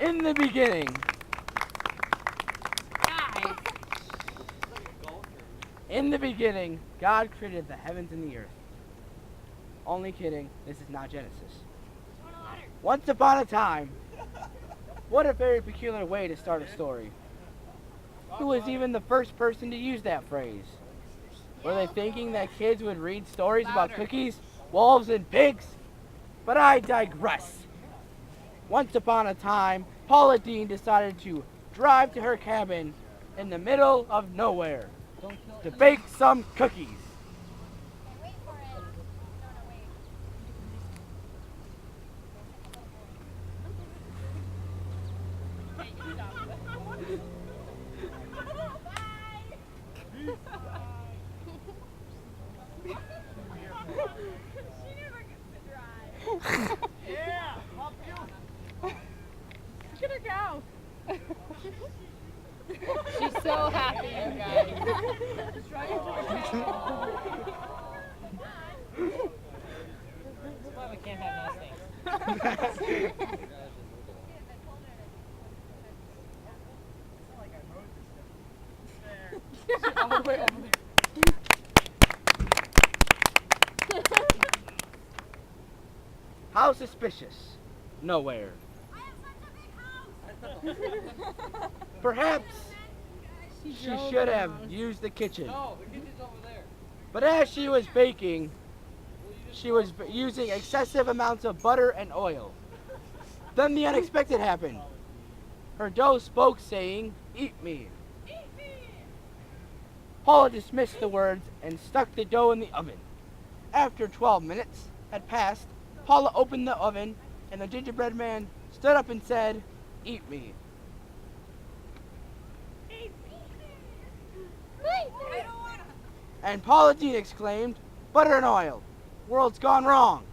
In the beginning. In the beginning, God created the heavens and the earth. Only kidding, this is not Genesis. Once upon a time. What a very peculiar way to start a story. Who was even the first person to use that phrase? Were they thinking that kids would read stories about cookies, wolves, and pigs? But I digress. Once upon a time, Paula Dean decided to drive to her cabin in the middle of nowhere to bake some cookies. Wait for it. No, wait. She never gets to drive. Yeah, help you. Look at her go. She's so happy, you guys. That's why we can't have nice things. all the way over there. How suspicious? Nowhere. I have such a big house. Perhaps she should have used the kitchen. No, the kitchen's over there. But as she was baking, she was using excessive amounts of butter and oil. Then the unexpected happened. Her dough spoke, saying, "Eat me." Eat me. Paula dismissed the words and stuck the dough in the oven. After 12 minutes had passed, Paula opened the oven, and the gingerbread man stood up and said, "Eat me." Eat me. I don't want to. And Paula Dean exclaimed, "Butter and oil, world's gone wrong."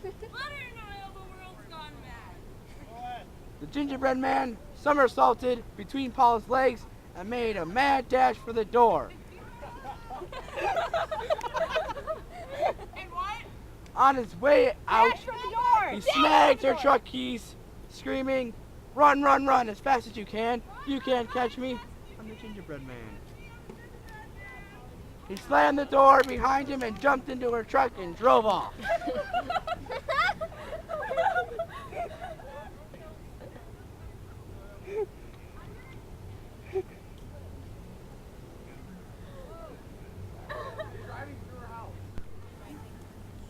Butter and oil, the world's gone mad. The gingerbread man somersaulted between Paula's legs and made a mad dash for the door. And what? On his way out, Dash for the door. he Dash snagged for her the door. truck keys, screaming, "Run, run, run as fast as you can. You can't catch me. I'm the gingerbread man." He slammed the door behind him and jumped into her truck and drove off.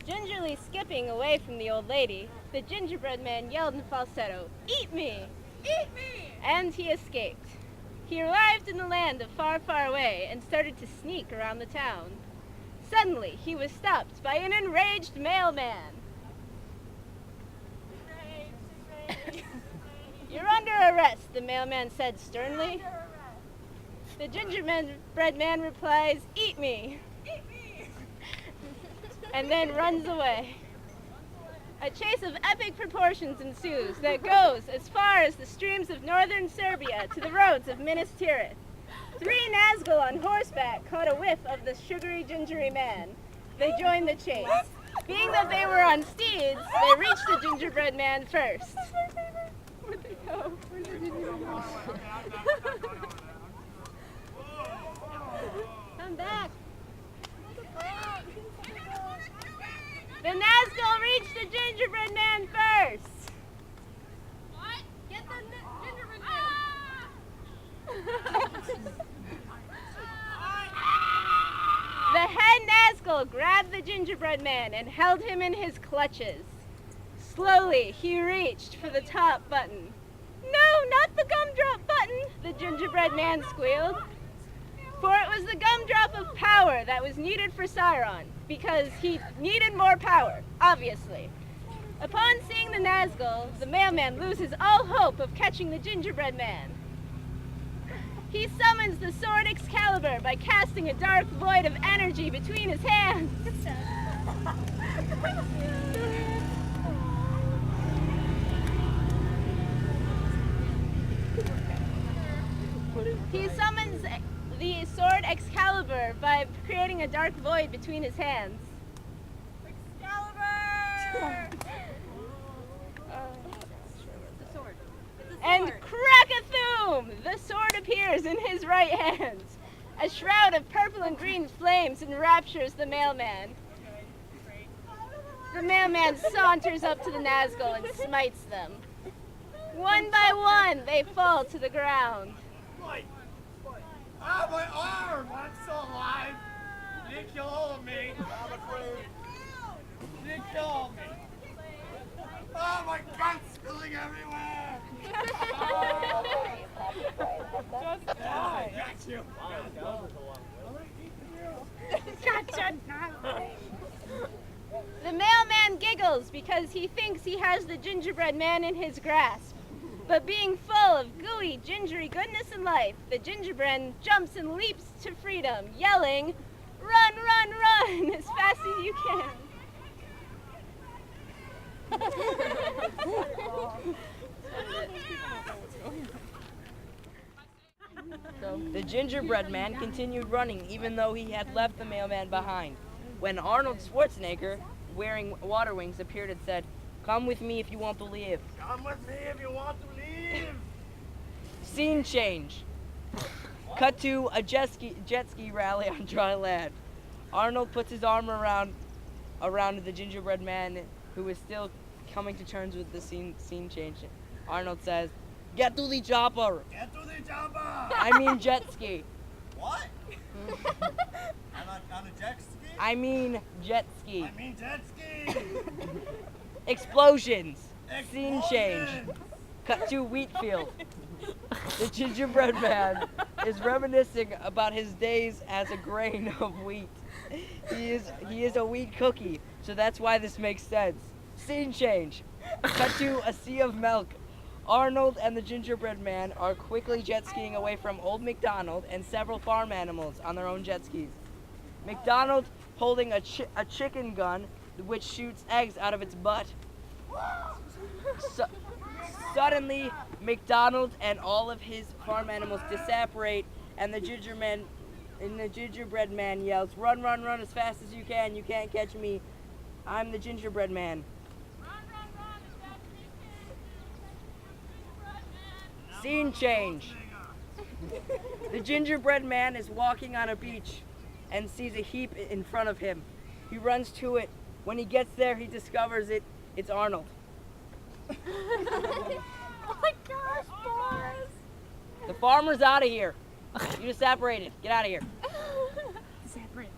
Gingerly skipping away from the old lady, the gingerbread man yelled in falsetto, "Eat me!" Eat me. And he escaped. He arrived in the land of far, far away and started to sneak around the town. Suddenly, he was stopped by an enraged mailman. "You're under arrest," the mailman said sternly. The gingerbread man replies, "Eat me," Eat me. and then runs away. A chase of epic proportions ensues that goes as far as the streams of northern Serbia to the roads of Minas Tirith. 3 Nazgul on horseback caught a whiff of the sugary, gingery man. They joined the chase. Being that they were on steeds, they reached the gingerbread man first. Where'd they go? Where'd the gingerbread man go? Come back. The Nazgul reached the gingerbread man first. What? Get the gingerbread The head Nazgul grabbed the gingerbread man and held him in his clutches. Slowly, he reached for the top button. "No, not the gumdrop button," the gingerbread man squealed. For it was the gumdrop of power that was needed for Sauron, because he needed more power, obviously. Upon seeing the Nazgul, the mailman loses all hope of catching the gingerbread man. He summons the sword Excalibur by casting a dark void of energy between his hands. He summons the sword Excalibur by creating a dark void between his hands. Excalibur. And crack-a-thoom! The sword appears in his right hand. A shroud of purple and green flames enraptures the mailman. The mailman saunters up to the Nazgul and smites them. One by one, they fall to the ground. Ah, my arm! I'm still alive! You didn't kill all of me! I'm afraid. You didn't kill all of me! Oh, my gut's spilling everywhere! Just die. Got you! The mailman giggles because he thinks he has the gingerbread man in his grasp. But being full of gooey, gingery goodness and life, the gingerbread jumps and leaps to freedom, yelling, "Run, run, run, as fast as you can." The gingerbread man continued running even though he had left the mailman behind. When Arnold Schwarzenegger, wearing water wings, appeared and said, "Come with me if you want to live." Come with me if you want to leave! Scene change. Cut to a jet ski rally on dry land. Arnold puts his arm around the gingerbread man, who is still coming to terms with the scene change. Arnold says, "Get to the chopper." Get to the chopper! I mean jet ski. What? on a jet ski? I mean jet ski. I mean jet ski! Explosions. Scene change. Explosions. Cut to wheat field. The gingerbread man is reminiscing about his days as a grain of wheat. He is a wheat cookie, so that's why this makes sense. Scene change. Cut to a sea of milk. Arnold and the gingerbread man are quickly jet skiing away from Old MacDonald and several farm animals on their own jet skis. MacDonald holding a chicken gun which shoots eggs out of its butt. Suddenly, MacDonald and all of his farm animals disapparate, and the gingerbread man yells, "Run, run, run as fast as you can! You can't catch me! I'm the gingerbread man." Scene change. The gingerbread man is walking on a beach and sees a heap in front of him. He runs to it. When he gets there, he discovers it's Arnold. Oh my gosh, boys! The farmer's out of here. You just separated. Get out of here. Separate.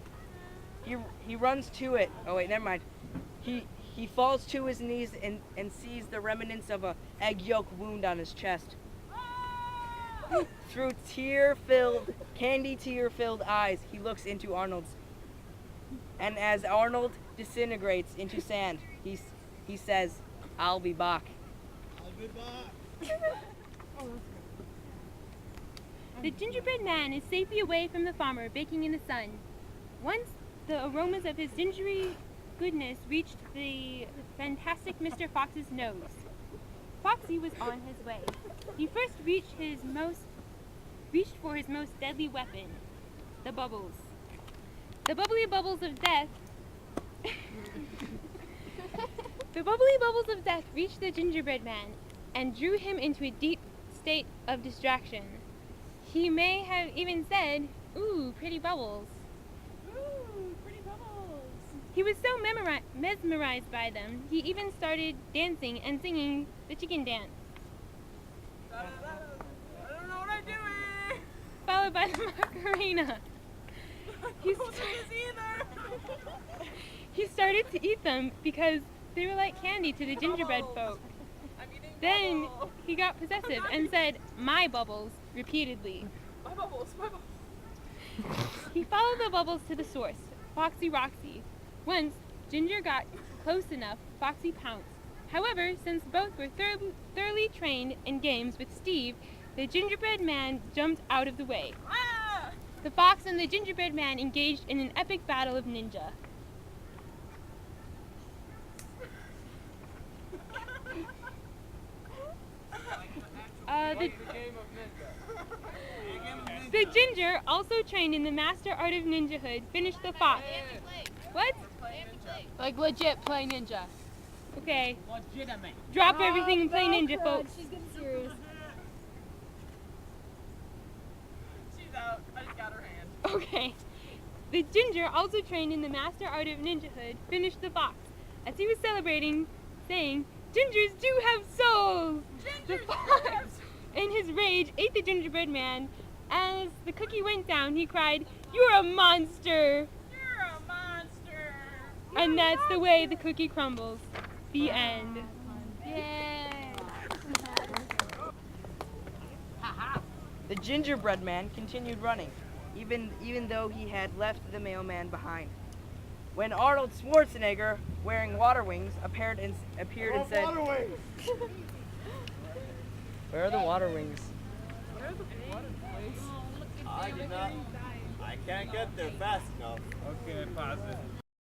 He runs to it. Oh wait, never mind. He falls to his knees and sees the remnants of a egg yolk wound on his chest. Through candy tear-filled eyes, he looks into Arnold's. And as Arnold disintegrates into sand, he says, "I'll be back." I'll be back. The gingerbread man is safely away from the farmer, baking in the sun. Once the aromas of his gingery goodness reached the fantastic Mr. Fox's nose. Foxy was on his way. He first reached for his most deadly weapon, the bubbles. The bubbly bubbles of death The bubbly bubbles of death reached the gingerbread man and drew him into a deep state of distraction. He may have even said, "Ooh, pretty bubbles." Ooh, pretty bubbles. He was so mesmerized by them, he even started dancing and singing the chicken dance, I don't know what I'm doing! followed by the Macarena. He started to eat them because they were like candy to the gingerbread folk. Then he got possessive and said, "My bubbles," repeatedly. My bubbles, my bubbles. He followed the bubbles to the source, Foxy Roxy. Once Ginger got close enough, Foxy pounced. However, since both were thoroughly trained in games with Steve, the gingerbread man jumped out of the way. Ah! The fox and the gingerbread man engaged in an epic battle of ninja. The ginger, also trained in the master art of ninjahood, finished the fox. What? Like legit play ninja. Okay. Legitimate. Drop everything and play ninja, folks. She's getting serious. Okay. The ginger, also trained in the master art of ninjahood, finished the fox. As he was celebrating, saying, "Gingers do have souls!" The fox, in his rage, ate the gingerbread man. As the cookie went down, he cried, "You're a monster!" You're a monster. And that's the way the cookie crumbles. The end. Yay. The gingerbread man continued running, even though he had left the mailman behind. When Arnold Schwarzenegger, wearing water wings, appeared and said, Water wings. "Where are the water wings?" I can't get there fast enough. Okay, pause it.